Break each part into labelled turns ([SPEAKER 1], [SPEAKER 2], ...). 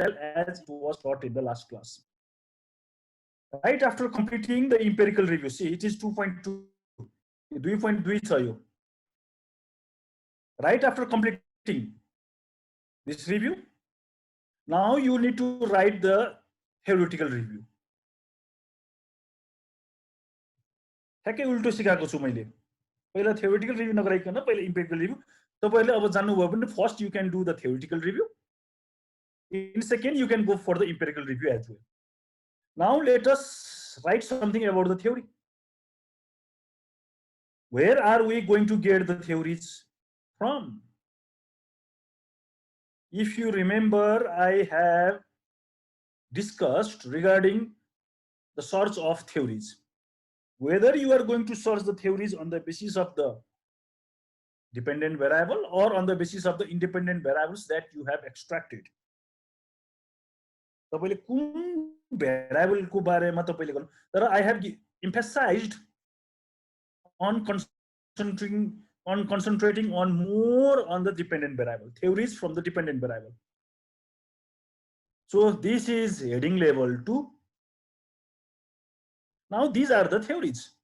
[SPEAKER 1] as it was taught in the last class. Right after completing the empirical review, see it is 2.2. 2.2 छ यो. Right after completing this review, now you need to write the theoretical review. ठ्याक्कै उल्टो सिकाएको छु मैले. पहिला theoretical review नगराइकन पहिला empirical review. तपाईहरुले अब जान्नुभयो भने first you can do the theoretical review. In second you can go for the empirical review as well. Now let us write something about the theory. Where are we going to get the theories from? If you remember, I have discussed regarding the search of theories. Whether you are going to search the theories on the basis of the dependent variable or on the basis of the independent variables that you have extracted. तपाईले कुन variable को बारेमा तपाईले गर्नु तर I have emphasized on concentrating on more on the dependent variable, theories from the dependent variable. So this is heading level 2. Now these are the theories.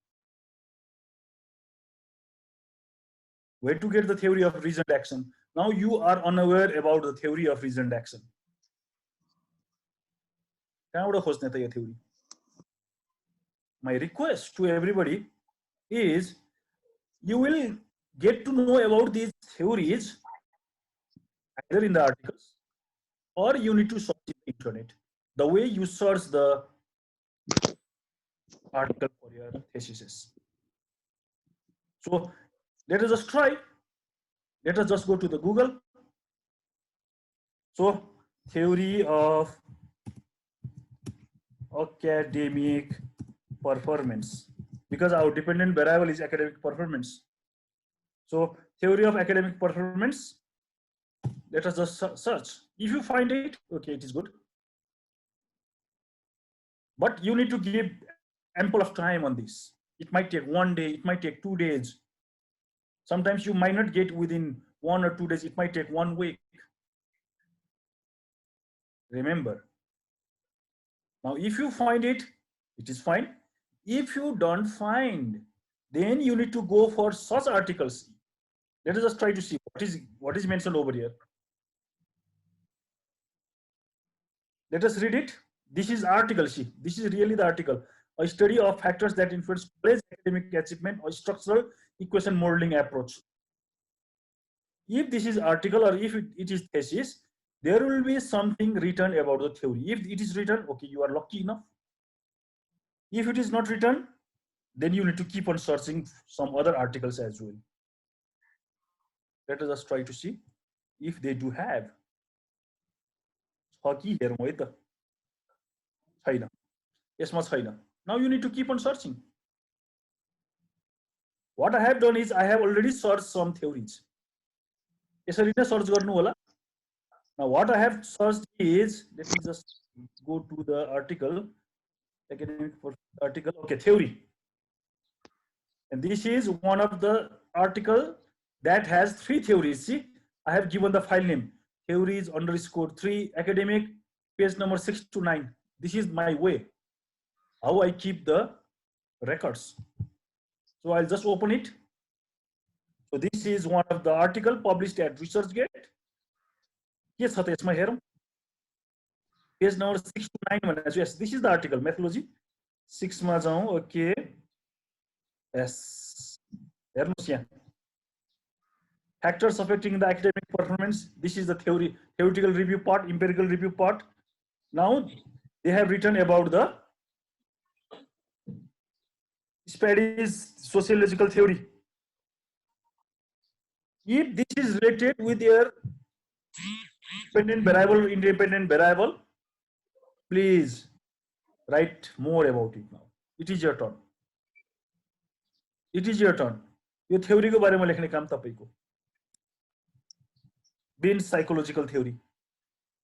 [SPEAKER 1] Where to get the theory of reasoned action? Now you are unaware about the theory of reasoned action. Theory. My request to everybody is you will get to know about these theories either in the articles or you need to search in the internet. The way you search the article for your thesis. So let us just try. Let us just go to the Google. So theory of academic performance, because our dependent variable is academic performance. So theory of academic performance, let us just search. If you find it, okay, it is good. But you need to give ample of time on this. It might take 1 day, it might take 2 days. Sometimes you might not get within 1 or 2 days, it might take 1 week. Remember. Now, if you find it, it is fine. If you don't find, then you need to go for such articles. Let us just try to see what is mentioned over here. Let us read it. This is article. See, this is really the article. A study of factors that influence college academic achievement or structural equation modeling approach. If this is article or if it is thesis, there will be something written about the theory. If it is written, okay, you are lucky enough. If it is not written, then you need to keep on searching some other articles as well. Let us just try to see if they do have. Now you need to keep on searching. What I have done is I have already searched some theories. Now what I have searched is, let me just go to the article, academic article, okay, theory. And this is one of the article that has 3 theories. See, I have given the file name, theories _3 academic, page number 6 to 9. This is my way, how I keep the records. So I'll just open it. So this is one of the article published at ResearchGate. Yes, page number 6 to 9. Yes, this is the article, methodology. 6 ma jaun, okay. Yes. Factors affecting the academic performance. This is the theoretical review part, empirical review part. Now they have written about the Spady's sociological theory. If this is related with your dependent variable, independent variable, please write more about it now. It is your turn. It is your turn. Your theory ko bare ma lekhne kaam tapaiko. Bain's psychological theory.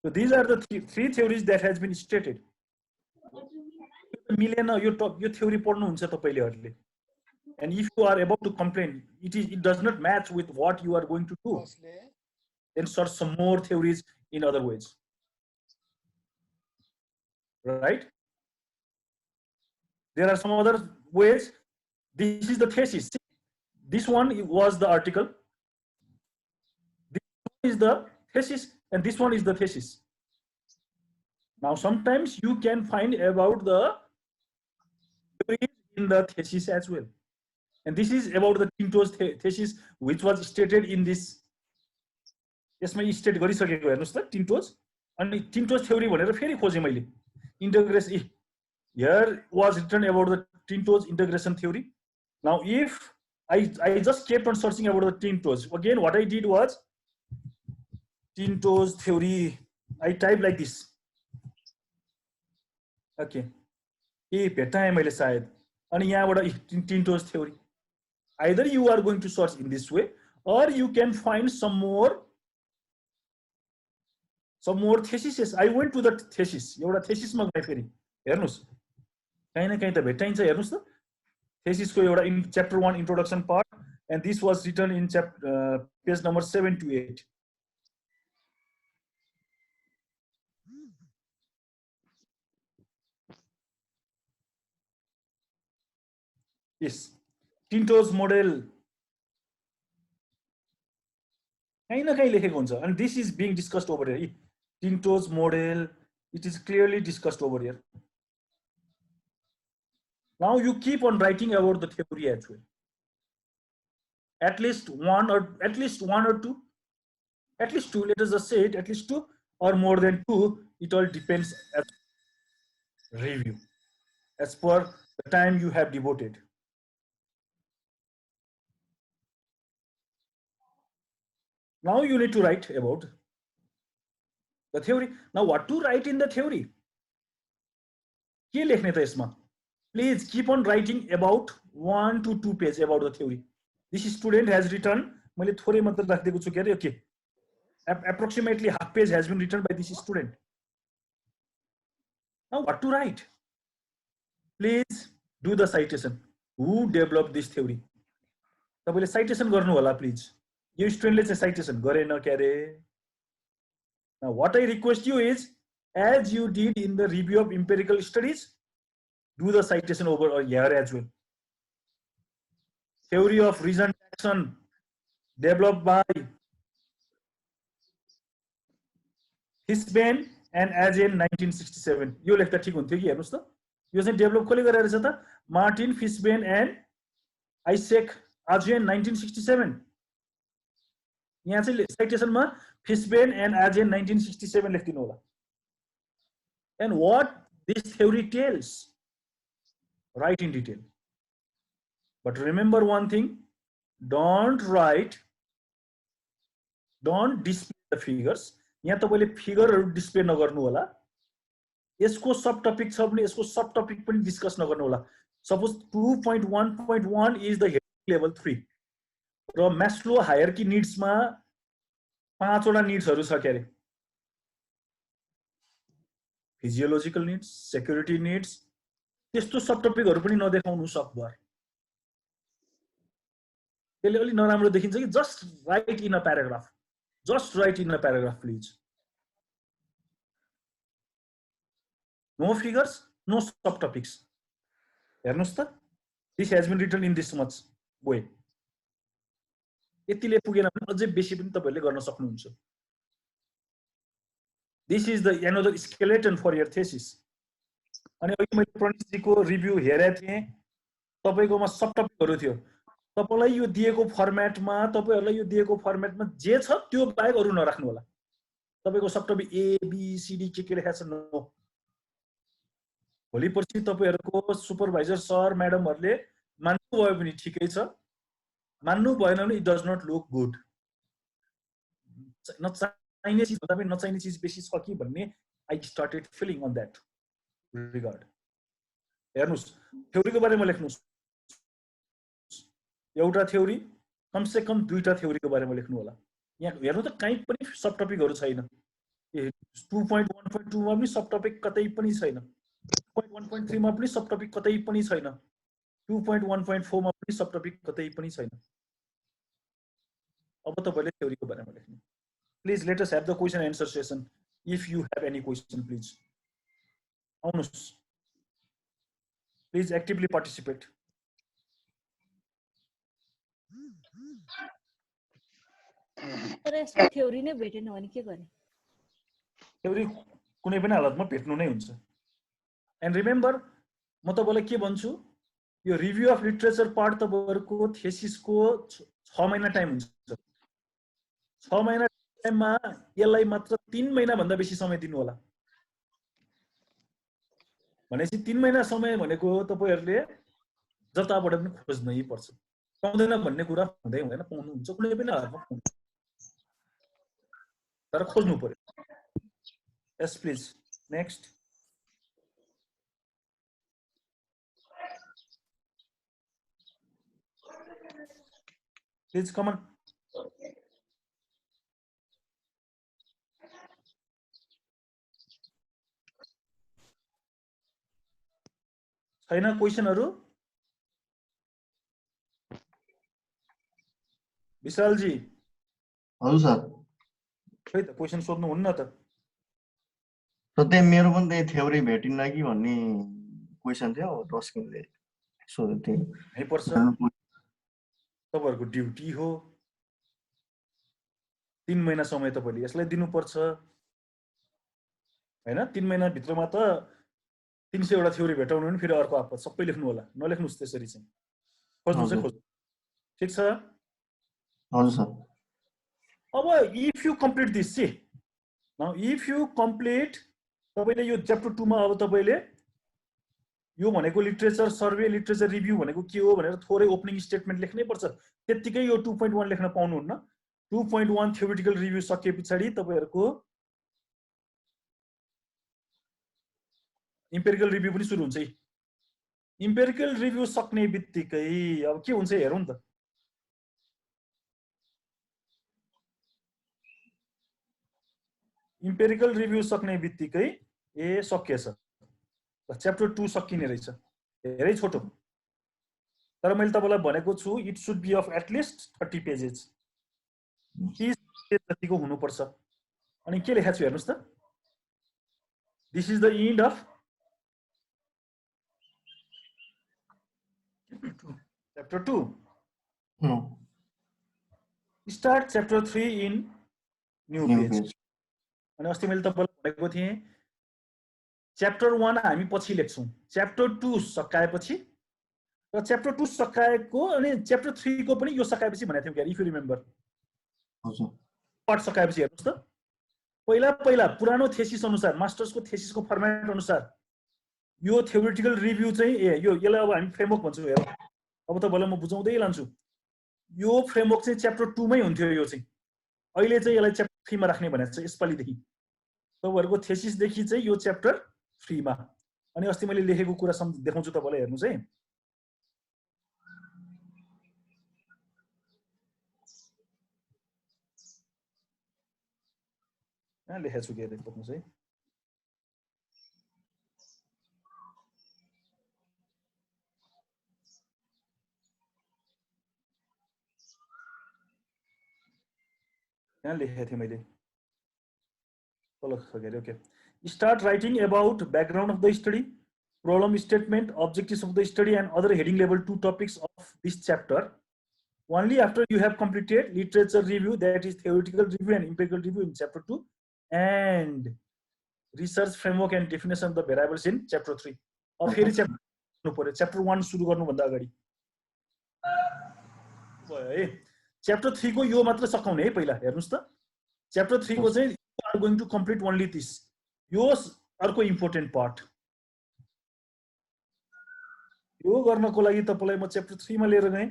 [SPEAKER 1] So these are the 3 theories that has been stated. Your theory पढ्नु हुन्छ तपाईहरुले. And if you are about to complain, it does not match with what you are going to do, then search some more theories in other ways. right? There are some other ways. This is the thesis. This one was the article. This one is the thesis, and this one is the thesis. Now, sometimes you can find about the theories in the thesis as well. And this is about the Tinto's thesis, which was stated in this. यसमा state गरिसकेको हेर्नुस् त टिन्टोज अनि टिन्टोज theory भनेर फेरि खोजेँ मैले इन्टग्रेसन here was written about the Tinto's integration theory. Now if I just kept on searching about the Tinto's, again what I did was Tinto's theory, I typed like this. Okay, ए भेटाएँ मैले सायद अनि यहाँबाट Tinto's theory. Either you are going to search in this way or you can find some more theses. I went to the thesis. एउटा thesis मा गए फेरि हेर्नुस् कहीं ना कहीं त भेटाइन्छ हेर्नुस् त thesis को एउटा chapter 1 introduction part, and this was written in page number 7 to 8. Yes, Tinto's model कहीं ना कहीं लेखेको हुन्छ, and this is being discussed over here. Tinto's model, it is clearly discussed over here. Now you keep on writing about the theory as well. At least one or two, let us just say it, at least two or more than two, it all depends as review, as per the time you have devoted. Now you need to write about the theory. Now what to write in the theory? के लेख्ने त यसमा? Please keep on writing about 1 to 2 pages about the theory. This student has written, मैले थोरै मात्र राखिदिएको छु के अरे, okay, approximately half page has been written by this student. Now what to write? Please do the citation. Who developed this theory? तपाईले citation गर्नु होला प्लिज. यो स्टुडेन्टले चाहिँ citation गरेन के अरे. Now what I request you is, as you did in the review of empirical studies, do the citation over here as well. Theory of reasoned action developed by Fishbane and Agen 1967. यो लेख्दा ठीक हुन्थ्यो कि हेर्नुस् त. यो चाहिँ develop कसले गरेर रहेछ त? Martin Fishbein and Icek Ajzen 1967. यहाँ चाहिँ साइटेसनमा फिशबेन एन्ड आजेन 1967 लेखिदिनु होला. And what this theory tells, write in detail. But remember one thing, don't display the figures. यहाँ तपाईले फिगरहरु डिस्प्ले नगर्नु होला. यसको सब टपिक छ भने यसको सब टपिक पनि डिस्कस नगर्नु होला. सपोज 2.1.1 is the level 3 र म्यास्लो हायरार्की नीड्समा 5 वटा नीड्सहरु छ के अरे. फिजियोलोजिकल नीड्स, सेक्युरिटी नीड्स, त्यस्तो सब टपिकहरु पनि नदेखाउनु सकभर. त्यसले अलि नराम्रो देखिन्छ कि just right in a paragraph. Just write in a paragraph, please. No figures, no subtopics. हेर्नुस् त, this has been written in this much way. यतिले पुगेन भने अझै बेसी पनि तपाईहरुले गर्न सक्नुहुन्छ. This is the another skeleton for your thesis. अनि अघि मैले प्रणेश जी को रिभ्यू हेरेको थिएँ. तपाईकोमा सब टपिकहरु थियो. तपाईलाई यो दिएको फर्मेटमा, तपाईहरुलाई यो दिएको फर्मेटमा जे छ त्यो बाहेक अरु नराख्नु होला. तपाईको सब topic A B C D के लेखा छ नो. भोलि पर्सि तपाईहरुको सुपरभाइजर सर म्याडमहरुले मान्नु भयो भने ठिकै छ, मान्नु भएन भने it does not look good. नचाहिने चीज भन्दा पनि नचाहिने चीज बेसी छ कि भन्ने I started feeling on that regard. हेर्नुस्, थ्योरीको बारेमा लेख्नुस्. एउटा थ्योरी कम से कम दुईटा थ्योरीको बारेमा लेख्नु होला. यहाँ हेर्नु त कहीँ पनि सब टपिकहरु छैन. 2.1.2 मा पनि सब टपिक कतै पनि छैन. 2.1.3 मा पनि सब टपिक कतै पनि छैन. 2.1.4 मा पनि सब टपिक कतै पनि छैन. अब तपाईले थ्योरीको बारेमा लेख्नु. Please let us have the question and answer session. If you have any question, please. आउनुहोस्, प्लिज एक्टिभली पार्टिसिपेट।
[SPEAKER 2] तर यसमा थ्योरी नै भेटेन भने के गर्ने?
[SPEAKER 1] थ्योरी कुनै पनि हालतमा भेट्नु नै हुन्छ। एन्ड रिमेम्बर, म तपाईँलाई के भन्छु, यो रिभ्यू अफ लिटरेचर पार्ट तपाईँहरूको थेसिसको 6 महिना टाइम हुन्छ। 6 महिना टाइममा यसलाई मात्र 3 महिनाभन्दा बेसी समय दिनु होला। भनेपछि 3 महिना समय भनेको तपाईँहरूले जताबाट पनि खोज्नै पर्छ। पाउँदैन भन्ने कुरा हुँदै हुँदैन, पाउनुहुन्छ कुनै पनि हालतमा पाउनुहुन्छ, तर खोज्नु पर्यो। Yes please next. Please come on. छैन क्वेसनहरु? विशालजी।
[SPEAKER 3] हजुर सर।
[SPEAKER 1] खै त क्वेसन सोध्नु हुन्न त।
[SPEAKER 3] त त्यही मेरो पनि त्यही थ्योरी भेटिन्न कि भन्ने क्वेसन थियो, रस्किनले सोधेको थियो।
[SPEAKER 1] है पर्छ, तपाईहरुको ड्युटी हो। 3 महिना समय तपाईले यसलाई दिनुपर्छ हैन। 3 महिना भित्रमा त 300 वटा थ्योरी भेटाउनु भने फेरि अर्को आपत सबै लेख्नु होला। नलेख्नुस् त्यसरी चाहिँ, खोज्नु चाहिँ खोज्नु। ठीक छ?
[SPEAKER 3] हजुर सर।
[SPEAKER 1] अब if you complete this, see now if you complete, तपाईले यो च्याप्टर 2 मा अब तपाईले यो भनेको लिटरेचर सर्वे, लिटरेचर रिभ्यू भनेको के हो भनेर थोरै ओपनिङ स्टेटमेन्ट लेख्नै पर्छ। त्यतिकै यो 2.1 लेख्न पाउनुहुन्न। 2.1 थ्योरिटिकल रिभ्यू सके पछाडी तपाईहरुको इम्पेरिकल रिभ्यू पनि सुरु हुन्छ। इम्पेरिकल रिभ्यू सक्ने बित्तिकै अब के हुन्छ हेरौँ त। इम्पेरिकल रिभ्यू सक्ने बित्तिकै ए सकिएछ, च्याप्टर 2 सकिने रहेछ। धेरै छोटो, तर मैले तपाईलाई भनेको छु it should be of at least 30 pages. 30 page जतिको हुनुपर्छ। अनि के लेखेको छु हेर्नुस् त। This is the end of chapter 2। Start chapter 3 in new page. अनि अस्ति मैले तपाईलाई भनेको थिएँ च्याप्टर 1 हामी पछि लेख्छौं, च्याप्टर 2 सकाएपछि र च्याप्टर 2 सकाएको अनि च्याप्टर 3 को पनि यो सकाएपछि भनेको थियौं क्या, इफ यु रिमेम्बर।
[SPEAKER 3] हजुर।
[SPEAKER 1] पार्ट सकाएपछि हेर्नुस् त, पहिला पुरानो थेसिस अनुसार, मास्टर्सको थेसिसको फर्मेट अनुसार यो थ्योरिटिकल रिभ्यू चाहिँ यसलाई अब हामी फ्रेमवर्क भन्छौँ। हेरौँ अब तपाईलाई म बुझाउँदै लान्छु। यो फ्रेमवर्क चाहिँ च्याप्टर 2 मै हुन्थ्यो। यो चाहिँ अहिले चाहिँ यसलाई च्याप्टर 3 मा राख्ने भनेको छ यसपालिदेखि। तपाईहरुको थेसिस देखि चाहिँ यो च्याप्टर 3 मा। अनि अस्ति मैले लेखेको कुरा देखाउँछु तपाईलाई, हेर्नुस् है। यहाँ लेखेको छु के देख्नुस् है। यहाँ लेखेको थिएँ मैले, तल सकेर। Okay, start writing about background of the study, problem statement, objectives of the study and other heading level 2 topics of this chapter. Only after you have completed literature review, that is theoretical review and empirical review in chapter 2, and research framework and definition of the variables in chapter 3. अब फेरि chapter 1 सुरु गर्नुभन्दा अगाडि भयो है। Chapter 3 को यो मात्र सकाउने है पहिला। हेर्नुस् त, च्याप्टर 3 को चाहिँ you are going to complete only this. यो अर्को इम्पोर्टेन्ट पार्ट। यो गर्नको लागि तपाईलाई म च्याप्टर 3 मा लिएर गएँ।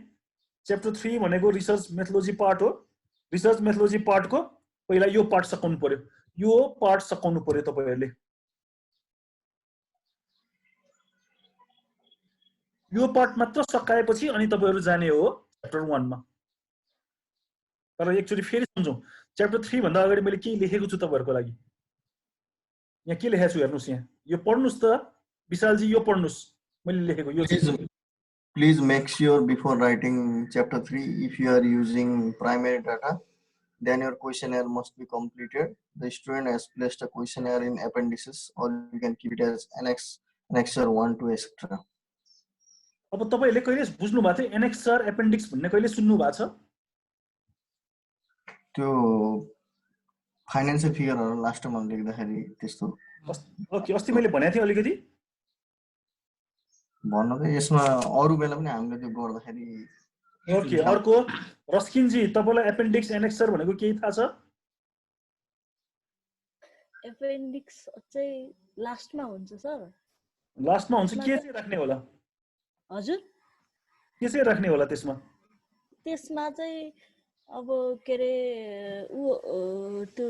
[SPEAKER 1] च्याप्टर 3 भनेको रिसर्च मेथोडोलोजी पार्ट हो। रिसर्च मेथोडोलोजी पार्टको पहिला यो पार्ट सकाउनु पर्यो। यो पार्ट सकाउनु पर्यो तपाईहरुले। यो पार्ट मात्र सकाएपछि अनि तपाईहरु जाने हो च्याप्टर 1 मा। तर एकचोटी फेरि सम्झौं, च्याप्टर 3 भन्दा अगाडि मैले के लेखेको छु तपाईहरुको लागि। यहाँ के लेखेको छु हेर्नुस्। यहाँ यो पढ्नुस् त विशालजी, यो पढ्नुस् मैले लेखेको यो।
[SPEAKER 3] Please make sure before writing chapter 3 if you are using primary data then your questionnaire must be completed. The student has placed a questionnaire in appendices, or you can keep it as annexure 1 to etc.
[SPEAKER 1] अब तपाईहरुले कहिले बुझ्नु भएको थियो annexure appendix भन्ने कहिले सुन्नु भएको छ
[SPEAKER 3] त्यो फाइनान्शियल फिगरहरु लास्टमा लेख्दाखेरि त्यस्तो
[SPEAKER 1] ओके अस्ति मैले भनेको थिएँ अलिकति
[SPEAKER 3] भन्नु त यसमा अरु बेला पनि हामीले त्यो गर्दाखेरि
[SPEAKER 1] ओके अर्को रस्किन जी तपाईलाई एपेन्डिक्स एनेक्सर भनेको केही थाहा छ
[SPEAKER 2] एपेन्डिक्स चाहिँ लास्टमा हुन्छ सर
[SPEAKER 1] लास्टमा हुन्छ के चाहिँ राख्ने होला
[SPEAKER 2] हजुर
[SPEAKER 1] के चाहिँ राख्ने होला त्यसमा
[SPEAKER 2] त्यसमा चाहिँ अब के रे त्यो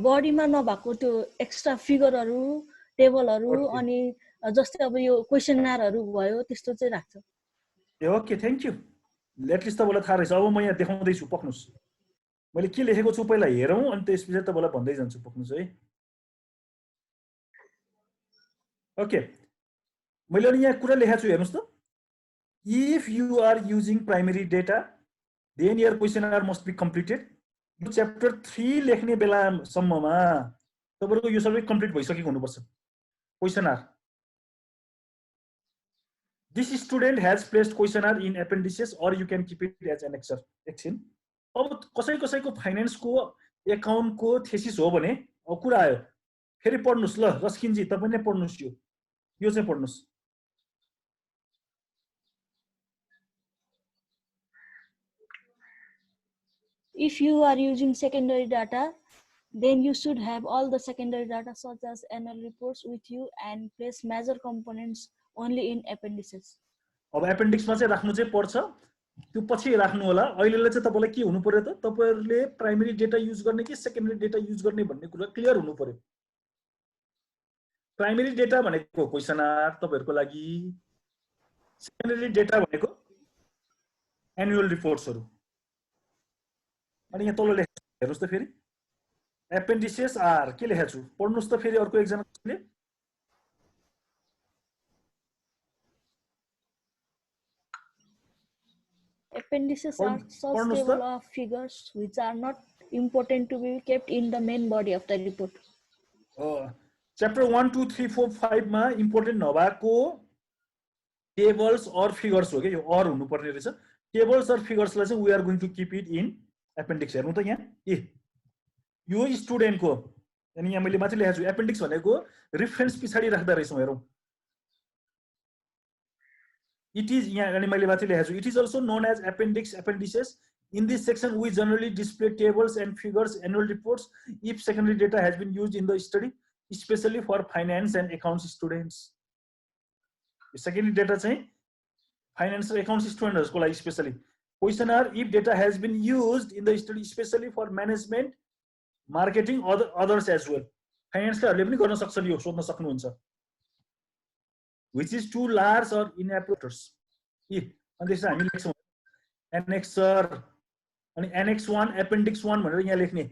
[SPEAKER 2] बडीमा नभएको त्यो एक्स्ट्रा फिगरहरु टेबलहरु अनि जस्तै अब यो क्वेशननारहरु भयो त्यस्तो चाहिँ राख्छ
[SPEAKER 1] ए ओके थ्यांक यू एटलिस्ट तपाईलाई थाहा रहेछ अब म यहाँ देखाउँदै छु पक्नुस् मैले के लेखेको छु पहिला हेरौं अनि त्यसपछि तपाईलाई भन्दै जान्छु पक्नुस् है ओके मैले अनि यहाँ कुरा लेखेको छु हेर्नुस् त if you are using primary data then your questionnaire must be completed यो च्याप्टर 3 लेख्ने बेला सम्ममा तपाईहरुको यो सबै कम्प्लिट भइसकेको हुनुपर्छ questionnaire this student has placed questionnaire in appendices or you can keep it as annexure एकछिन अब कसैको फाइनान्सको एकाउन्टको थेसिस हो भने अब कुरा आयो फेरि पढ्नुस् ल रस्किन जी तपाई नै पढ्नुस् यो चाहिँ पढ्नुस्
[SPEAKER 2] If you are using secondary data, then you should have all the secondary data such as annual reports with you and place major components only in appendices.
[SPEAKER 1] अब एपेन्डिक्समा चाहिँ राख्नु चाहिँ पर्छ त्यो पछि राख्नु होला अहिलेले चाहिँ तपाईलाई के हुनु पर्यो त तपाईहरुले प्राइमरी डेटा युज गर्ने कि सेकेन्डरी डेटा युज गर्ने भन्ने कुरा क्लियर हुनु पर्यो प्राइमरी डेटा भनेको क्वेशननार तपाईहरुको लागि सेकेन्डरी डेटा भनेको एनुअल रिपोर्ट्सहरु अनि यहाँ तल लेख्नु हेर्नुस् त फेरि एपेन्डिसेस आर के लेखेको छु पढ्नुस् त फेरि अर्को एकजना कसले
[SPEAKER 2] Appendices are such table of figures which are not important to be kept in the main body of the report.
[SPEAKER 1] Chapter 1, 2, 3, 4, 5 मा important नभएको tables or figures हो के यो or हुनु पर्ने रहेछ tables or figures लाई चाहिँ we are going to keep it in appendix हेर्नु त यहाँ यो स्टुडेन्ट को अनि यहाँ मैले माथि लेखेको छु एपेन्डिक्स भनेको रेफरेन्स पछाडी राख्दा रहेछौं हेरौं it is यहाँ अनि मैले माथि लेखेको छु it is also known as appendix appendices in this section we generally display tables and figures annual reports if secondary data has been used in the study especially for finance and accounts students secondary data चाहिँ finance and accounts students को लागि specially questionnaire if data has been used in the study especially for management marketing others as well finance का हरुले पनि गर्न सक्छन् यो सोध्न सक्नुहुन्छ which is too large or inappropriate if अनि त्यसमा हामी लेख्छौं annexure अनि annex 1 appendix 1 भनेर यहाँ लेख्ने